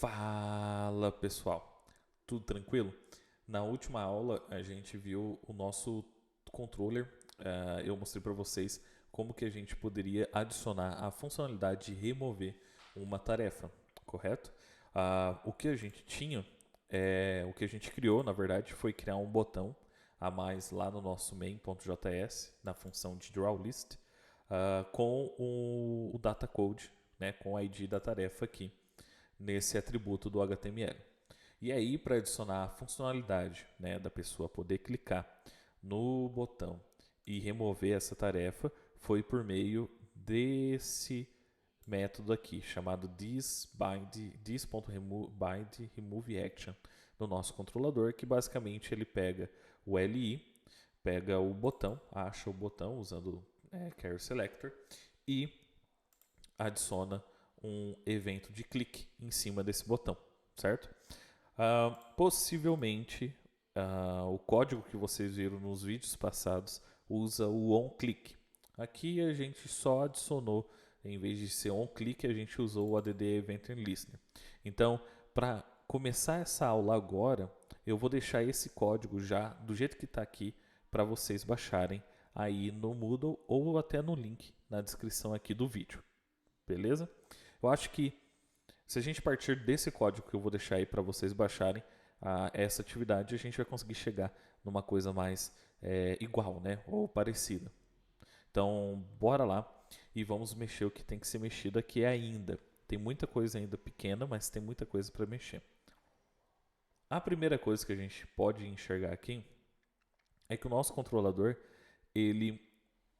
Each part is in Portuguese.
Fala pessoal, tudo tranquilo? Na última aula a gente viu o nosso controller. Eu mostrei para vocês como que a gente poderia adicionar a funcionalidade de remover uma tarefa, correto? O que a gente tinha, o que a gente criou, na verdade, foi criar um botão a mais lá no nosso main.js, na função de drawList, com o data code, né, com o ID da tarefa aqui nesse atributo do HTML. E aí, para adicionar a funcionalidade, né, da pessoa poder clicar no botão e remover essa tarefa, foi por meio desse método aqui, chamado this.removeAction no nosso controlador, que basicamente ele pega o LI, pega o botão, acha o botão usando Query Selector e adiciona um evento de clique em cima desse botão, certo? Possivelmente o código que vocês viram nos vídeos passados usa o onClick. Aqui a gente só adicionou, em vez de ser onClick, a gente usou o add event listener. Então, para começar essa aula agora, eu vou deixar esse código já do jeito que está aqui para vocês baixarem aí no Moodle ou até no link na descrição aqui do vídeo. Beleza? Eu acho que se a gente partir desse código que eu vou deixar aí para vocês baixarem essa atividade, a gente vai conseguir chegar numa coisa mais igual, né? Ou parecida. Então, bora lá e vamos mexer o que tem que ser mexido aqui ainda. Tem muita coisa ainda pequena, mas tem muita coisa para mexer. A primeira coisa que a gente pode enxergar aqui é que o nosso controlador ele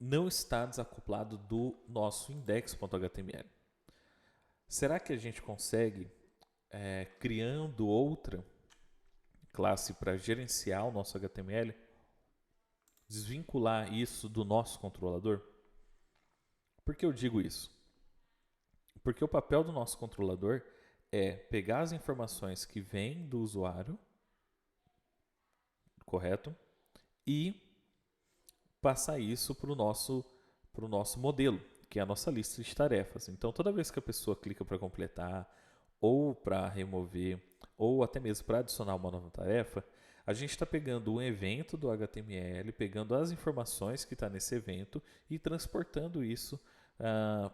não está desacoplado do nosso index.html. Será que a gente consegue, criando outra classe para gerenciar o nosso HTML, desvincular isso do nosso controlador? Por que eu digo isso? Porque o papel do nosso controlador é pegar as informações que vêm do usuário, correto? E passar isso para o nosso modelo, que é a nossa lista de tarefas. Então, toda vez que a pessoa clica para completar, ou para remover, ou até mesmo para adicionar uma nova tarefa, a gente está pegando um evento do HTML, pegando as informações que está nesse evento e transportando isso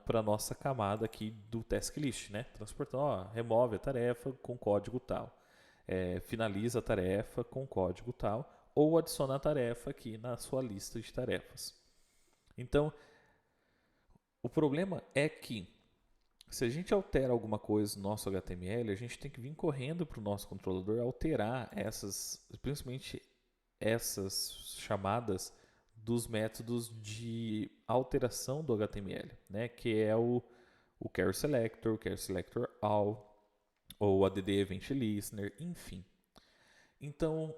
para a nossa camada aqui do task list, né? Transportando, remove a tarefa com código tal, finaliza a tarefa com código tal, ou adiciona a tarefa aqui na sua lista de tarefas. Então, o problema é que se a gente altera alguma coisa no nosso HTML, a gente tem que vir correndo para o nosso controlador alterar essas, principalmente essas chamadas dos métodos de alteração do HTML, né? Que é o Query Selector, o Query Selector All, ou o add event listener, enfim. Então,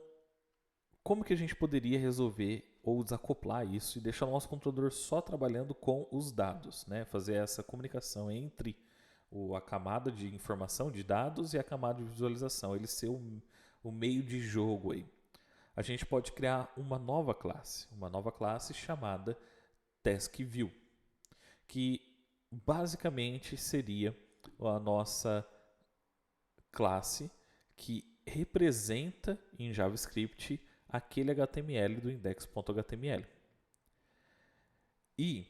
como que a gente poderia resolver ou desacoplar isso e deixar o nosso controlador só trabalhando com os dados, né? Fazer essa comunicação entre a camada de informação de dados e a camada de visualização, ele ser o meio de jogo aí. A gente pode criar uma nova classe chamada TaskView, que basicamente seria a nossa classe que representa em JavaScript aquele HTML do index.html. E,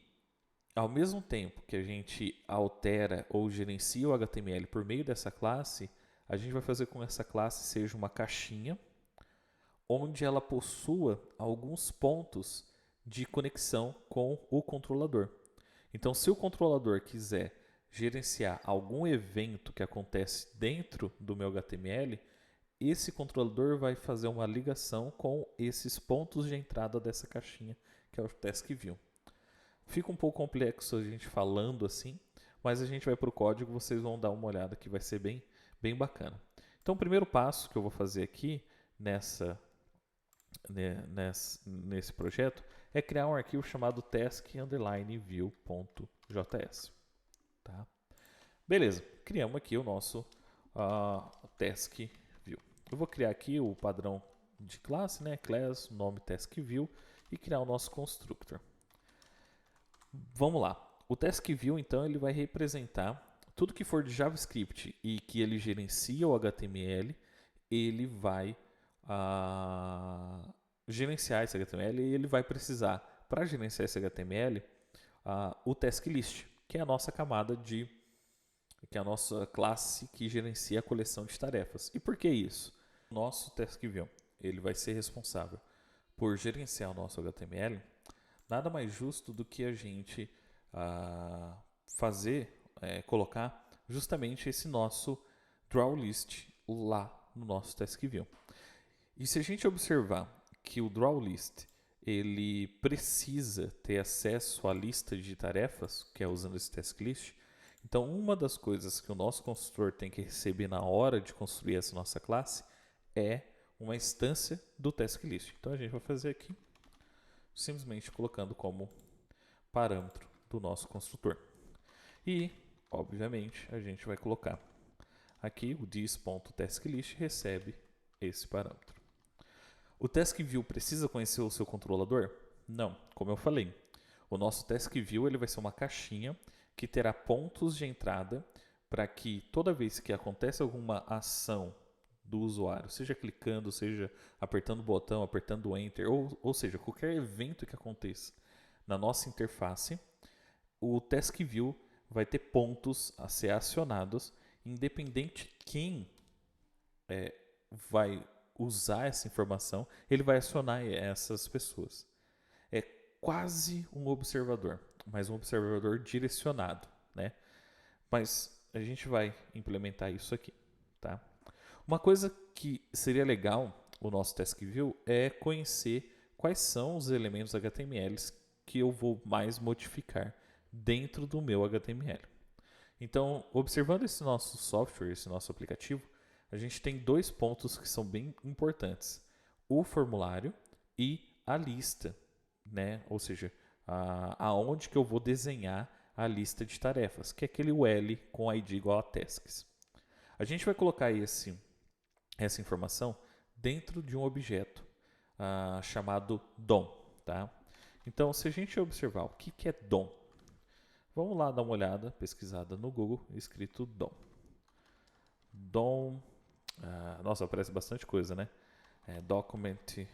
ao mesmo tempo que a gente altera ou gerencia o HTML por meio dessa classe, a gente vai fazer com que essa classe seja uma caixinha onde ela possua alguns pontos de conexão com o controlador. Então, se o controlador quiser gerenciar algum evento que acontece dentro do meu HTML, esse controlador vai fazer uma ligação com esses pontos de entrada dessa caixinha, que é o TaskView. Fica um pouco complexo a gente falando assim, mas a gente vai para o código, vocês vão dar uma olhada que vai ser bem, bem bacana. Então, o primeiro passo que eu vou fazer aqui nesse projeto é criar um arquivo chamado task_view.js. Tá? Beleza, criamos aqui o nosso task view. Eu vou criar aqui o padrão de classe, né? Class, nome task view e criar o nosso constructor. Vamos lá. O task view então ele vai representar tudo que for de JavaScript e que ele gerencia o HTML, ele vai gerenciar esse HTML e ele vai precisar, para gerenciar esse HTML, o task list, que é a nossa camada que é a nossa classe que gerencia a coleção de tarefas. E por que isso? O nosso task view, ele vai ser responsável por gerenciar o nosso HTML. Nada mais justo do que a gente colocar justamente esse nosso draw list lá no nosso task view. E se a gente observar que o draw list ele precisa ter acesso à lista de tarefas, que é usando esse task list, então uma das coisas que o nosso construtor tem que receber na hora de construir essa nossa classe é uma instância do task list. Então a gente vai fazer aqui simplesmente colocando como parâmetro do nosso construtor. E, obviamente, a gente vai colocar aqui o this.taskList recebe esse parâmetro. O TaskView precisa conhecer o seu controlador? Não, como eu falei. O nosso TaskView ele vai ser uma caixinha que terá pontos de entrada para que toda vez que acontece alguma ação do usuário, seja clicando, seja apertando o botão, apertando o Enter, ou seja, qualquer evento que aconteça na nossa interface, o TaskView vai ter pontos a ser acionados, independente de quem vai usar essa informação, ele vai acionar essas pessoas. É quase um observador, mas um observador direcionado, né? Mas a gente vai implementar isso aqui, tá? Uma coisa que seria legal o nosso TaskView é conhecer quais são os elementos HTML que eu vou mais modificar dentro do meu HTML. Então, observando esse nosso software, esse nosso aplicativo, a gente tem dois pontos que são bem importantes: o formulário e a lista, né? Ou seja, aonde que eu vou desenhar a lista de tarefas, que é aquele UL com ID igual a tasks. A gente vai colocar essa informação dentro de um objeto chamado DOM. Tá? Então, se a gente observar o que é DOM, vamos lá dar uma olhada, pesquisada no Google, escrito DOM. DOM, nossa, aparece bastante coisa, né? Document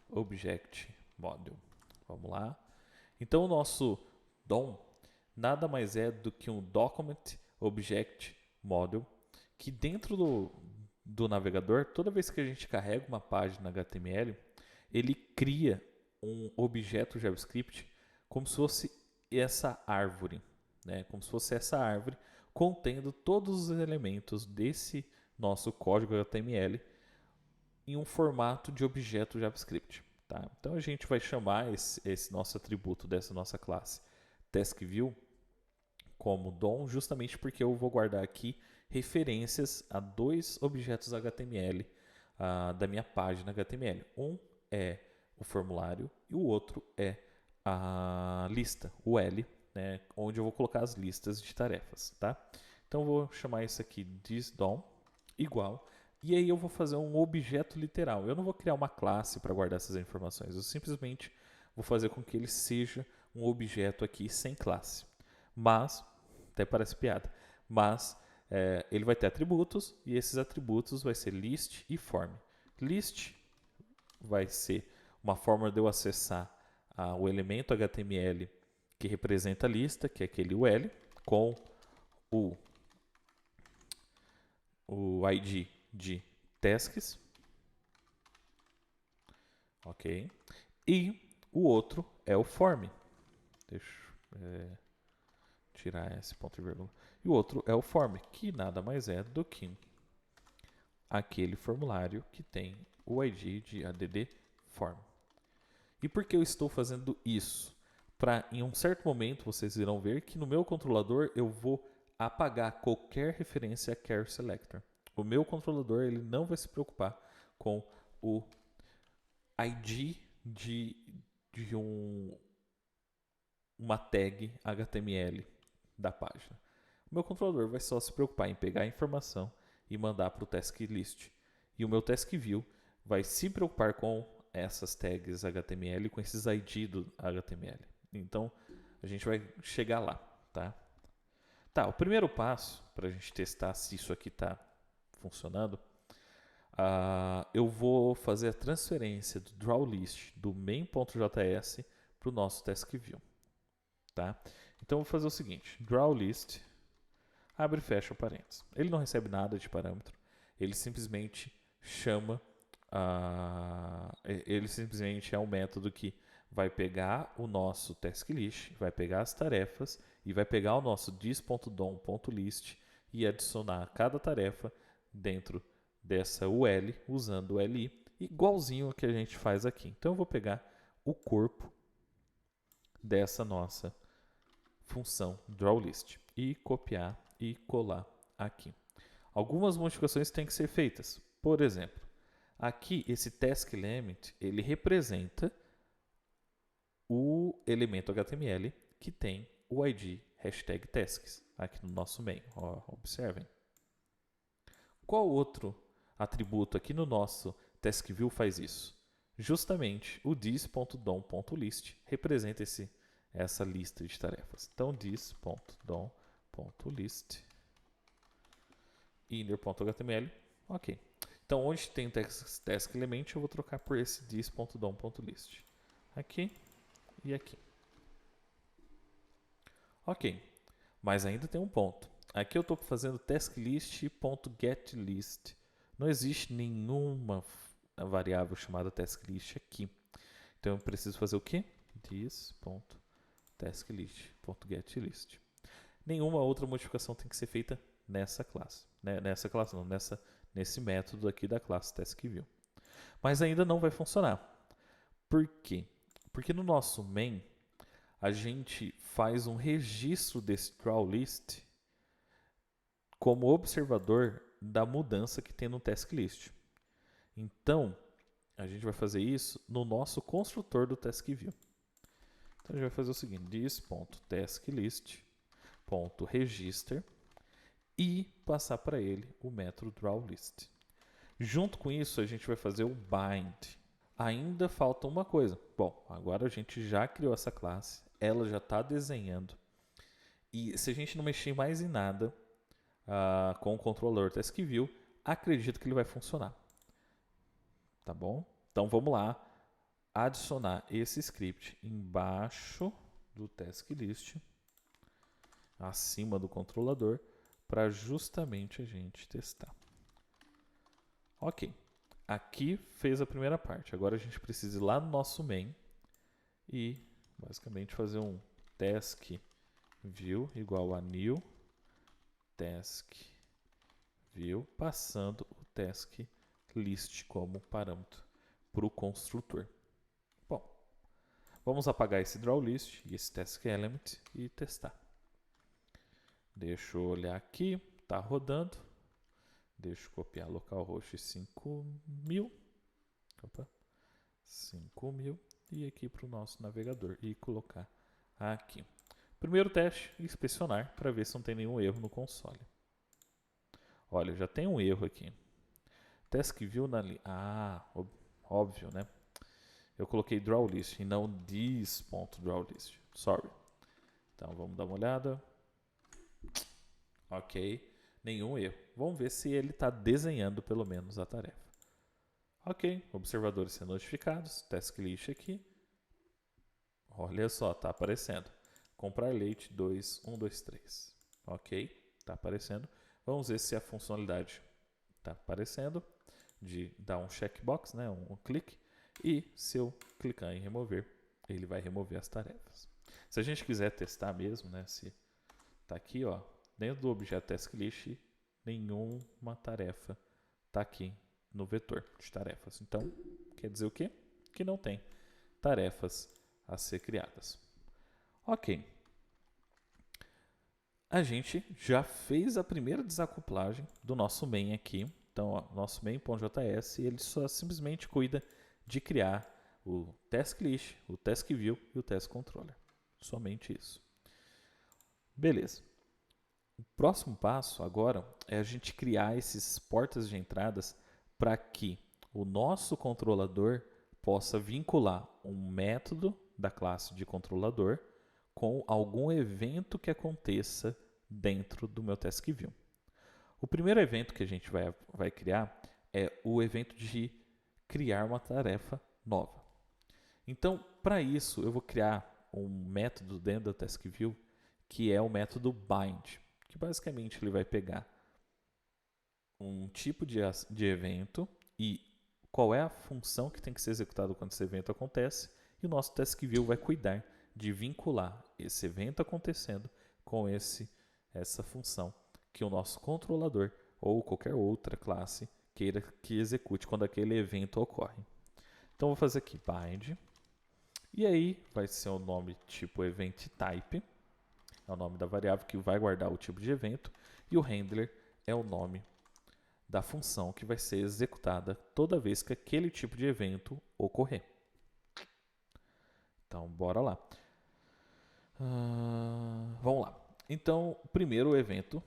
Object Module. Vamos lá. Então, o nosso DOM nada mais é do que um Document Object Module que dentro do navegador, toda vez que a gente carrega uma página HTML, ele cria um objeto JavaScript como se fosse essa árvore, né? Como se fosse essa árvore contendo todos os elementos desse nosso código HTML em um formato de objeto JavaScript. Tá? Então a gente vai chamar esse nosso atributo dessa nossa classe TaskView como DOM, justamente porque eu vou guardar aqui referências a dois objetos HTML da minha página HTML. Um é o formulário e o outro é a lista, o L, né, onde eu vou colocar as listas de tarefas. Tá? Então eu vou chamar isso aqui thisDOM igual, e aí eu vou fazer um objeto literal. Eu não vou criar uma classe para guardar essas informações, eu simplesmente vou fazer com que ele seja um objeto aqui sem classe. Mas, até parece piada, mas ele vai ter atributos e esses atributos vai ser list e form. List vai ser uma forma de eu acessar o elemento HTML que representa a lista, que é aquele UL, com o ID de tasks. Ok. E o outro é o form. Deixa eu tirar esse ponto e vírgula. E o outro é o form, que nada mais é do que aquele formulário que tem o ID de add form. E por que eu estou fazendo isso? Para em um certo momento vocês irão ver que no meu controlador eu vou apagar qualquer referência a char selector. O meu controlador ele não vai se preocupar com o ID de uma tag HTML da página. O meu controlador vai só se preocupar em pegar a informação e mandar para o task list. E o meu task view vai se preocupar com essas tags HTML, com esses ID do HTML. Então, a gente vai chegar lá, tá? Tá, o primeiro passo para a gente testar se isso aqui está funcionando, eu vou fazer a transferência do drawList do main.js para o nosso taskView. Tá? Então, eu vou fazer o seguinte, drawList, abre e fecha o parênteses. Ele não recebe nada de parâmetro, ele simplesmente chama, ele simplesmente é um método que vai pegar o nosso taskList, vai pegar as tarefas e vai pegar o nosso dis.dom.list e adicionar cada tarefa dentro dessa UL, usando o li, igualzinho ao que a gente faz aqui. Então, eu vou pegar o corpo dessa nossa função drawList e copiar e colar aqui. Algumas modificações têm que ser feitas. Por exemplo, aqui esse taskElement, ele representa o elemento HTML que tem o ID #tasks aqui no nosso main. Observem. Qual outro atributo aqui no nosso taskView faz isso? Justamente o dis.dom.list representa essa lista de tarefas. Então, dis.dom.list inner.html, ok. Então, onde tem o taskElement, eu vou trocar por esse dis.dom.list. Aqui e aqui. Ok, mas ainda tem um ponto. Aqui eu estou fazendo tasklist.getList. Não existe nenhuma variável chamada tasklist aqui. Então eu preciso fazer o quê? This.tasklist.getList. Nenhuma outra modificação tem que ser feita nessa classe. Nessa classe não, nesse método aqui da classe taskView. Mas ainda não vai funcionar. Por quê? Porque no nosso main, a gente faz um registro desse drawList como observador da mudança que tem no taskList. Então, a gente vai fazer isso no nosso construtor do taskView. Então, a gente vai fazer o seguinte, this.tasklist.register e passar para ele o método drawList. Junto com isso, a gente vai fazer o bind. Ainda falta uma coisa. Bom, agora a gente já criou essa classe, ela já está desenhando. E se a gente não mexer mais em nada com o controlador taskView, acredito que ele vai funcionar. Tá bom? Então vamos lá adicionar esse script embaixo do taskList, acima do controlador, para justamente a gente testar. Ok, aqui fez a primeira parte. Agora a gente precisa ir lá no nosso main e basicamente fazer um taskView igual a new taskView, passando o taskList como parâmetro para o construtor. Bom, vamos apagar esse drawList e esse taskElement e testar. Deixa eu olhar aqui, está rodando. Deixa eu copiar localhost 5000. Opa, 5000 e aqui para o nosso navegador e colocar aqui. Primeiro teste, inspecionar para ver se não tem nenhum erro no console. Olha, já tem um erro aqui. taskView na óbvio, né? Eu coloquei drawList e não this.drawList. Sorry. Então vamos dar uma olhada. Ok, nenhum erro. Vamos ver se ele está desenhando pelo menos a tarefa. Ok, observadores sendo notificados, tasklist aqui. Olha só, está aparecendo. Comprar leite 2123. Ok, está aparecendo. Vamos ver se a funcionalidade está aparecendo de dar um checkbox, né, um clique. E se eu clicar em remover, ele vai remover as tarefas. Se a gente quiser testar mesmo, né, se está aqui, ó, dentro do objeto taskList, nenhuma tarefa está aqui no vetor de tarefas. Então, quer dizer o quê? Que não tem tarefas a ser criadas. Ok. A gente já fez a primeira desacoplagem do nosso main aqui. Então, ó, nosso main.js, ele só simplesmente cuida de criar o taskList, o taskView e o taskController. Somente isso. Beleza. O próximo passo agora é a gente criar esses portas de entradas para que o nosso controlador possa vincular um método da classe de controlador com algum evento que aconteça dentro do meu TaskView. O primeiro evento que a gente vai criar é o evento de criar uma tarefa nova. Então, para isso, eu vou criar um método dentro da TaskView que é o método bind, que basicamente ele vai pegar um tipo de evento e qual é a função que tem que ser executada quando esse evento acontece, e o nosso TaskView vai cuidar de vincular esse evento acontecendo com essa função que o nosso controlador ou qualquer outra classe queira que execute quando aquele evento ocorre. Então, vou fazer aqui bind, e aí vai ser o nome tipo event type, é o nome da variável que vai guardar o tipo de evento, e o handler é o nome da função que vai ser executada toda vez que aquele tipo de evento ocorrer. Então, bora lá. Vamos lá. Então, primeiro o evento,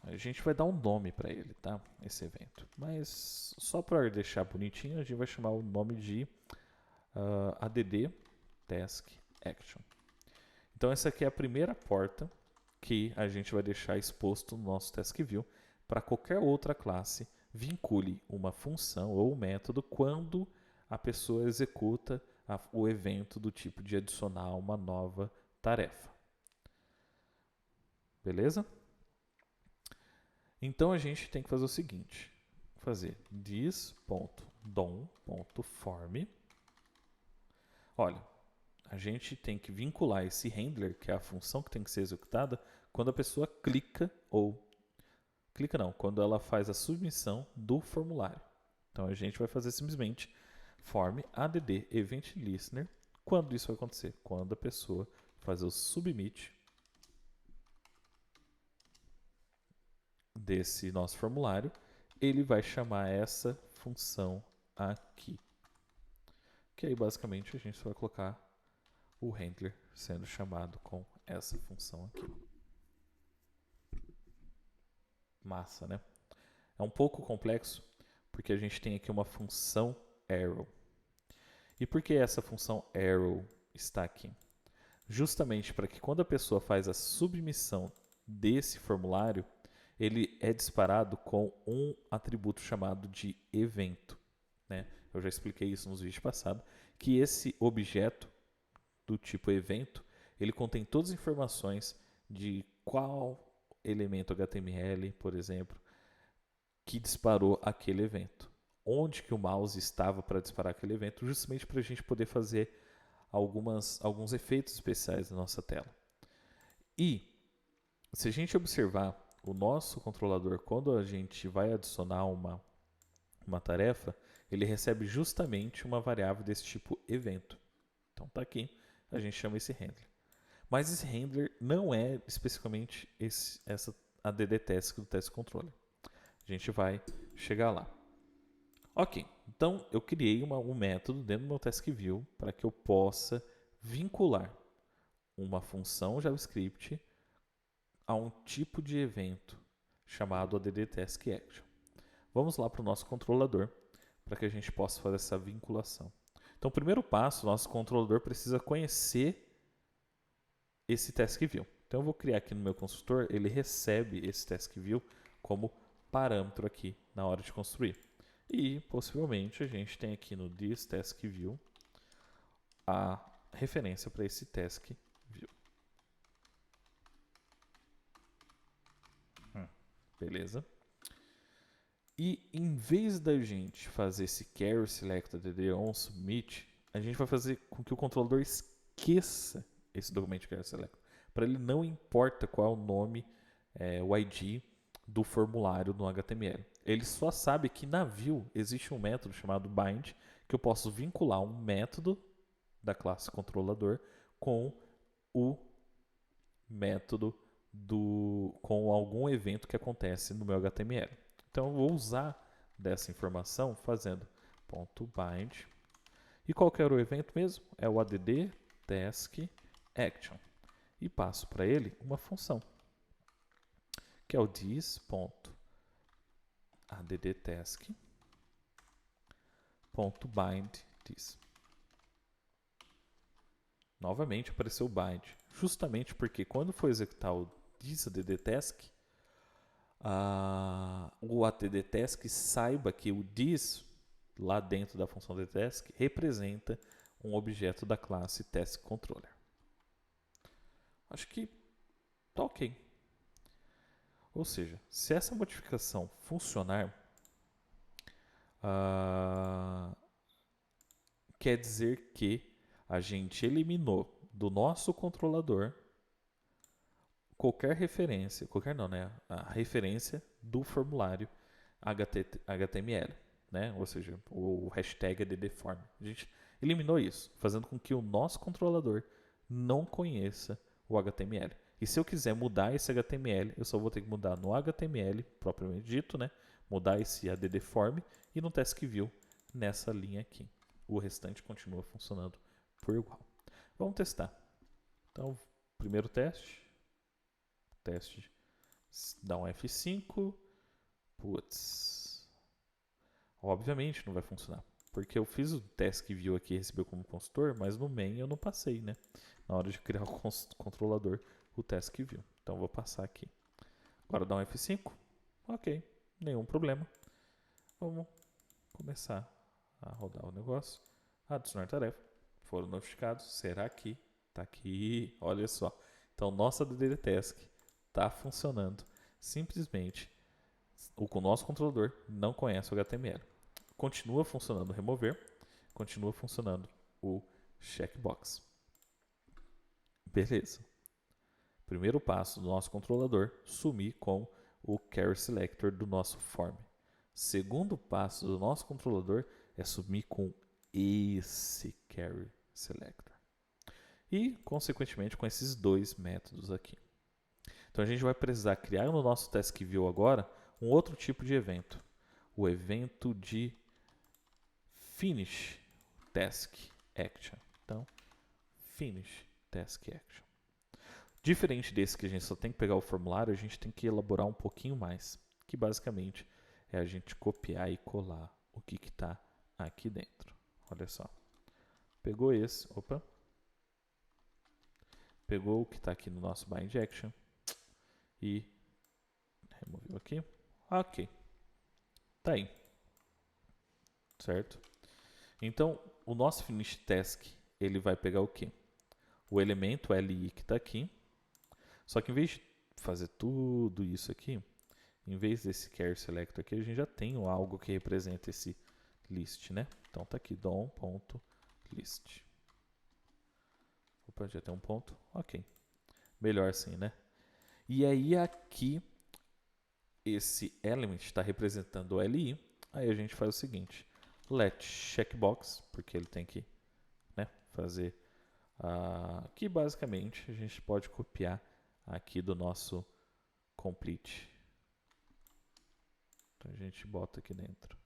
a gente vai dar um nome para ele, tá? Esse evento. Mas só para deixar bonitinho, a gente vai chamar o nome de add task action. Então, essa aqui é a primeira porta que a gente vai deixar exposto no nosso TaskView para qualquer outra classe vincule uma função ou método quando a pessoa executa o evento do tipo de adicionar uma nova tarefa. Beleza? Então a gente tem que fazer o seguinte: fazer this.dom.form. Olha, a gente tem que vincular esse handler, que é a função que tem que ser executada, quando a pessoa clica quando ela faz a submissão do formulário. Então a gente vai fazer simplesmente form add event listener. Quando isso vai acontecer? Quando a pessoa fazer o submit desse nosso formulário, ele vai chamar essa função aqui. Que aí basicamente a gente vai colocar o handler sendo chamado com essa função aqui. Massa, né? É um pouco complexo, porque a gente tem aqui uma função arrow. E por que essa função arrow está aqui? Justamente para que quando a pessoa faz a submissão desse formulário, ele é disparado com um atributo chamado de evento, né? Eu já expliquei isso nos vídeos passados, que esse objeto do tipo evento, ele contém todas as informações de qual elemento HTML, por exemplo, que disparou aquele evento. Onde que o mouse estava para disparar aquele evento, justamente para a gente poder fazer alguns efeitos especiais na nossa tela. E, se a gente observar o nosso controlador, quando a gente vai adicionar uma tarefa, ele recebe justamente uma variável desse tipo evento. Então, está aqui, a gente chama esse handler. Mas esse handler não é especificamente essa add task do test controller. A gente vai chegar lá. Ok, então eu criei um método dentro do meu TaskView para que eu possa vincular uma função JavaScript a um tipo de evento chamado add task action. Vamos lá para o nosso controlador para que a gente possa fazer essa vinculação. Então, o primeiro passo, nosso controlador precisa conhecer esse TaskView. Então, eu vou criar aqui no meu construtor, ele recebe esse TaskView como parâmetro aqui na hora de construir. E, possivelmente, a gente tem aqui no this TaskView a referência para esse TaskView. Beleza? E, em vez da gente fazer esse carry select add on submit, a gente vai fazer com que o controlador esqueça esse documento carry select. Para ele não importa qual é o nome, o ID do formulário no HTML. Ele só sabe que na view existe um método chamado bind, que eu posso vincular um método da classe controlador com o método com algum evento que acontece no meu HTML. Então eu vou usar dessa informação fazendo .bind. E qual que era o evento mesmo? É o add task action. E passo para ele uma função, que é o this.addTask.bind this. Novamente apareceu o bind, justamente porque quando for executar o this addTask, o addTask saiba que o this, lá dentro da função addTask, representa um objeto da classe TaskController. Acho que tá ok. Ou seja, se essa modificação funcionar, quer dizer que a gente eliminou do nosso controlador qualquer referência, qualquer não, né? A referência do formulário HTML, né? Ou seja, o hashtag addform. A gente eliminou isso, fazendo com que o nosso controlador não conheça o HTML. E se eu quiser mudar esse HTML, eu só vou ter que mudar no HTML, propriamente dito, né? Mudar esse addForm e no TaskView nessa linha aqui. O restante continua funcionando por igual. Vamos testar. Então, primeiro teste dá um F5. Putz. Obviamente não vai funcionar. Porque eu fiz o TaskView aqui e recebeu como consultor, mas no main eu não passei, né? Na hora de criar o controlador, o TaskView. Então vou passar aqui. Agora dá um F5. Ok, nenhum problema. Vamos começar a rodar o negócio. Adicionar tarefa. Foram notificados. Será que? Tá aqui. Olha só. Então nossa addTask está funcionando. Simplesmente o nosso controlador não conhece o HTML. Continua funcionando o remover. Continua funcionando o checkbox. Beleza. Primeiro passo do nosso controlador, sumir com o carry selector do nosso form. Segundo passo do nosso controlador é sumir com esse carry selector. E, consequentemente, com esses dois métodos aqui. Então, a gente vai precisar criar no nosso TaskView agora um outro tipo de evento. O evento de Finish Task Action. Então, Finish Task Action. Diferente desse que a gente só tem que pegar o formulário, a gente tem que elaborar um pouquinho mais, que basicamente é a gente copiar e colar o que está aqui dentro. Olha só. Pegou esse, pegou o que está aqui no nosso bind action e removeu aqui. Ok. Tá aí. Certo? Então, o nosso finish task, ele vai pegar o quê? O elemento li que está aqui. Só que em vez de fazer tudo isso aqui, em vez desse carry selector aqui, a gente já tem algo que representa esse list, né? Então tá aqui dom.list. Opa, já tem um ponto. Ok. Melhor assim, né? E aí aqui, esse element está representando o li. Aí a gente faz o seguinte. Let checkbox, porque ele tem que, né, fazer que basicamente a gente pode copiar aqui do nosso complete. Então a gente bota aqui dentro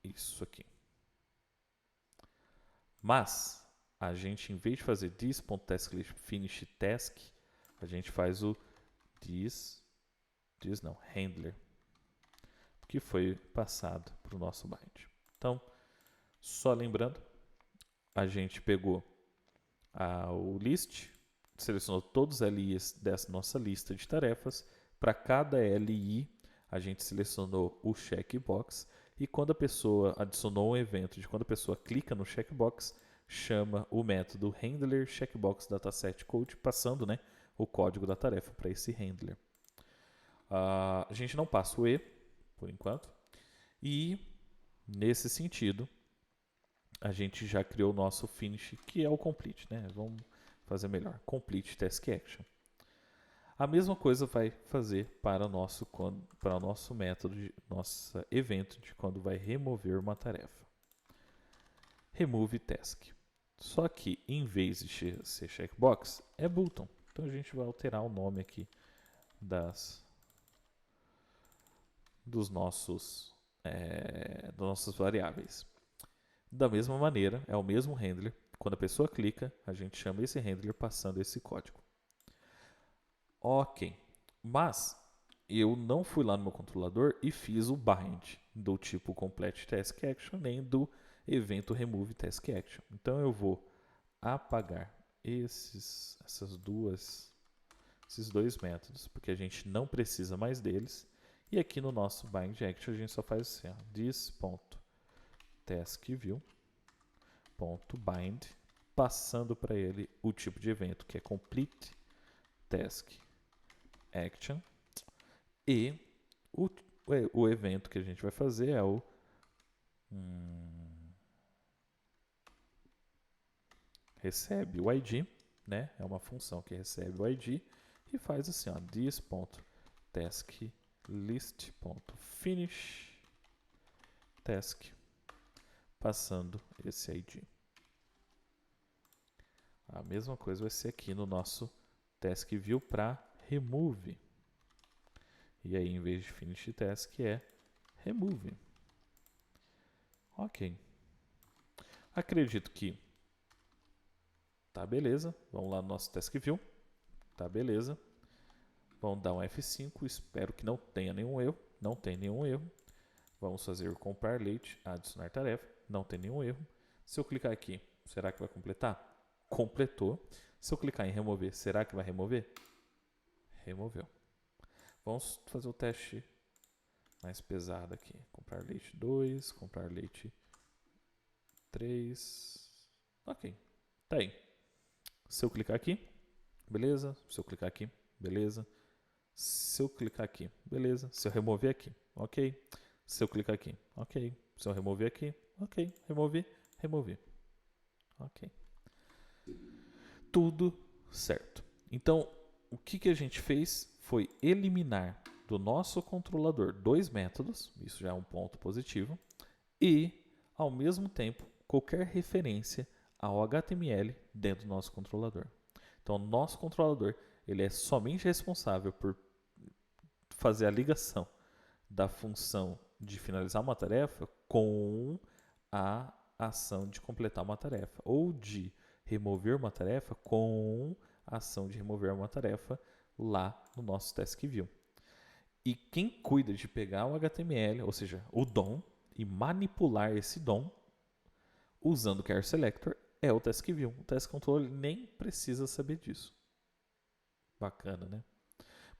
isso aqui. Mas a gente, em vez de fazer this.taskList finish task, a gente faz o handler, que foi passado para o nosso bind. Então, só lembrando, a gente pegou o list, selecionou todos os LIs dessa nossa lista de tarefas. Para cada LI, a gente selecionou o checkbox. E quando a pessoa adicionou um evento de quando a pessoa clica no checkbox, chama o método handler checkbox dataset code, passando, né, o código da tarefa para esse handler. A gente não passa o E, por enquanto. E, nesse sentido, a gente já criou o nosso finish, que é o complete, né? Vamos fazer melhor. Complete task action. A mesma coisa vai fazer para o nosso método, nosso evento de quando vai remover uma tarefa. Remove task. Só que, em vez de ser checkbox, é button. Então, a gente vai alterar o nome aqui das nossas variáveis. Da mesma maneira, é o mesmo handler. Quando a pessoa clica, a gente chama esse handler passando esse código. Ok, mas eu não fui lá no meu controlador e fiz o bind do tipo complete task action nem do evento remove task action. Então eu vou apagar essas duas esses dois métodos, porque a gente não precisa mais deles. E aqui no nosso bind action a gente só faz assim, ó, this.taskView.bind, passando para ele o tipo de evento que é complete task action, e o evento que a gente vai fazer é o recebe o ID, né? É uma função que recebe o ID e faz assim, ó, this.taskList.finish task, passando esse ID. A mesma coisa vai ser aqui no nosso task view para remove. E aí, em vez de finish task, é remove. Ok. Acredito que tá beleza. Vamos lá no nosso task view. Tá beleza. Vamos dar um F5. Espero que não tenha nenhum erro. Não tem nenhum erro. Vamos fazer o comprar late, adicionar tarefa. Não tem nenhum erro. Se eu clicar aqui, será que vai completar? Completou. Se eu clicar em remover, será que vai remover? Removeu. Vamos fazer o teste mais pesado aqui. Comprar leite 2, comprar leite 3. Ok, tá aí. Se eu clicar aqui, beleza. Se eu clicar aqui, beleza. Se eu clicar aqui, beleza. Se eu remover aqui, ok. Se eu clicar aqui, ok. Se eu remover aqui, ok. Remover. Ok. Tudo certo. Então, o que a gente fez foi eliminar do nosso controlador dois métodos, isso já é um ponto positivo, e, ao mesmo tempo, qualquer referência ao HTML dentro do nosso controlador. Então, o nosso controlador ele é somente responsável por fazer a ligação da função de finalizar uma tarefa com a ação de completar uma tarefa, ou de remover uma tarefa com a ação de remover uma tarefa lá no nosso task view. E quem cuida de pegar o HTML, ou seja, o DOM, e manipular esse DOM usando o Care Selector é o Task View. O Task Controller nem precisa saber disso. Bacana, né?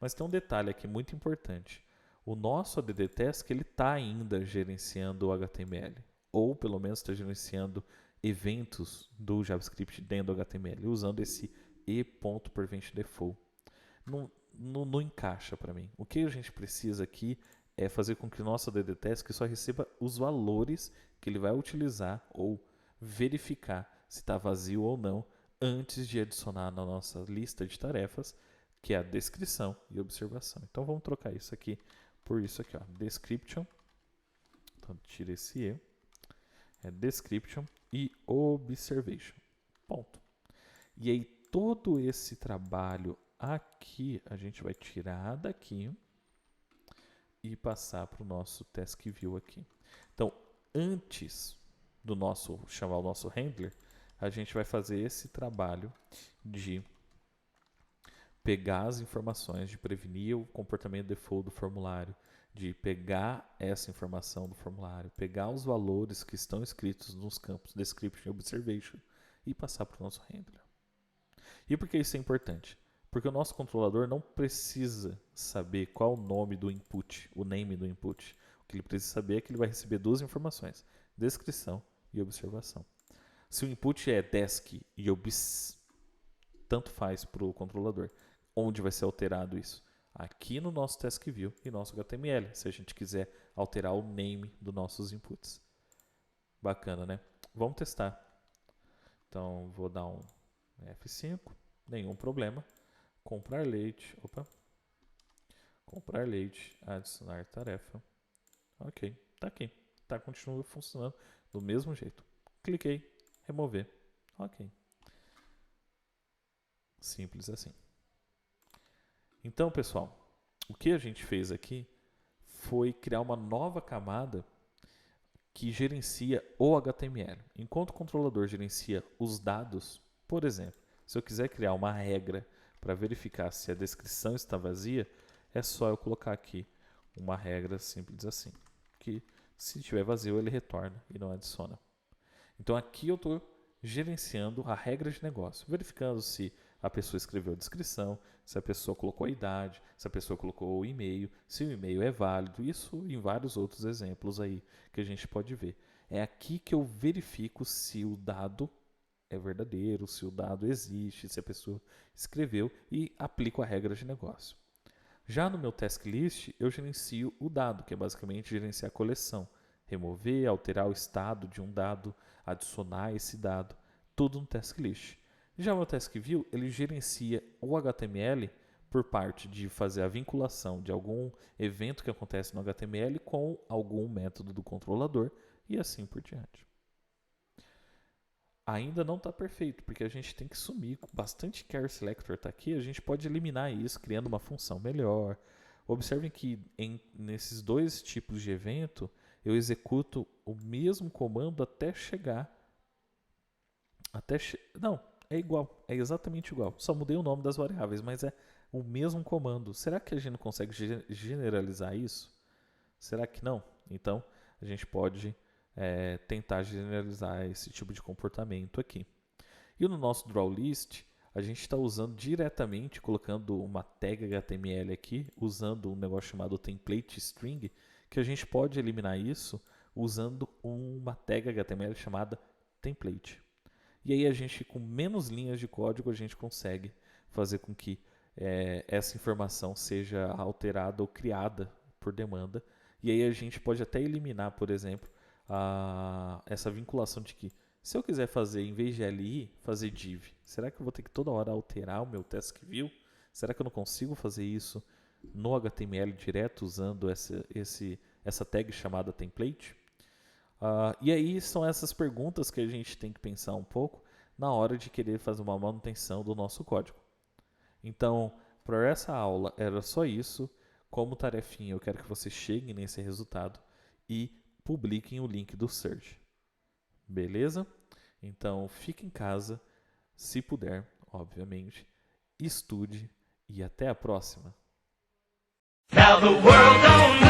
Mas tem um detalhe aqui muito importante. O nosso ADD Task está ainda gerenciando o HTML, ou pelo menos está gerenciando eventos do JavaScript dentro do HTML, usando esse e.preventDefault. Não encaixa para mim. O que a gente precisa aqui é fazer com que o nosso ADD Task só receba os valores que ele vai utilizar ou verificar se está vazio ou não antes de adicionar na nossa lista de tarefas, que é a descrição e observação. Então vamos trocar isso aqui por isso aqui, ó, description. Então tira esse E, é description e observation. Ponto. E aí todo esse trabalho aqui a gente vai tirar daqui e passar para o nosso task view aqui. Então, antes do nosso chamar o nosso handler, a gente vai fazer esse trabalho de pegar as informações, de prevenir o comportamento default do formulário, de pegar essa informação do formulário, pegar os valores que estão escritos nos campos description e observation e passar para o nosso handler. E por que isso é importante? Porque o nosso controlador não precisa saber qual o nome do input, o name do input. O que ele precisa saber é que ele vai receber duas informações, descrição e observação. Se o input é desk e tanto faz para o controlador. Onde vai ser alterado isso? Aqui no nosso task view e nosso HTML, se a gente quiser alterar o name dos nossos inputs. Bacana, né? Vamos testar. Então, vou dar um F5, nenhum problema. Comprar leite, comprar leite, adicionar tarefa. Ok, tá aqui. Tá, continua funcionando do mesmo jeito. Cliquei, remover. Ok. Simples assim. Então, pessoal, o que a gente fez aqui foi criar uma nova camada que gerencia o HTML. Enquanto o controlador gerencia os dados, por exemplo, se eu quiser criar uma regra para verificar se a descrição está vazia, é só eu colocar aqui uma regra simples assim, que se estiver vazio ele retorna e não adiciona. Então aqui eu estou gerenciando a regra de negócio, verificando se a pessoa escreveu a descrição, se a pessoa colocou a idade, se a pessoa colocou o e-mail, se o e-mail é válido, isso em vários outros exemplos aí que a gente pode ver. É aqui que eu verifico se o dado é verdadeiro, se o dado existe, se a pessoa escreveu e aplico a regra de negócio. Já no meu task list, eu gerencio o dado, que é basicamente gerenciar a coleção. Remover, alterar o estado de um dado, adicionar esse dado, tudo no task list. Já o meu task view, ele gerencia o HTML por parte de fazer a vinculação de algum evento que acontece no HTML com algum método do controlador e assim por diante. Ainda não está perfeito, porque a gente tem que sumir. Bastante char selector está aqui, a gente pode eliminar isso criando uma função melhor. Observem que nesses dois tipos de evento, eu executo o mesmo comando até chegar. Não, é igual, é exatamente igual. Só mudei o nome das variáveis, mas é o mesmo comando. Será que a gente não consegue generalizar isso? Será que não? Então, a gente pode tentar generalizar esse tipo de comportamento aqui. E no nosso draw list, a gente está usando diretamente, colocando uma tag HTML aqui, usando um negócio chamado template string, que a gente pode eliminar isso usando uma tag HTML chamada template. E aí a gente, com menos linhas de código, a gente consegue fazer com que essa informação seja alterada ou criada por demanda. E aí a gente pode até eliminar, por exemplo, essa vinculação de que se eu quiser fazer, em vez de li, fazer div, será que eu vou ter que toda hora alterar o meu task view? Será que eu não consigo fazer isso no HTML direto usando essa tag chamada template? E aí são essas perguntas que a gente tem que pensar um pouco na hora de querer fazer uma manutenção do nosso código. Então, para essa aula era só isso. Como tarefinha, eu quero que vocês cheguem nesse resultado e publiquem o link do Search. Beleza? Então, fique em casa, se puder, obviamente, estude e até a próxima. Now the world don't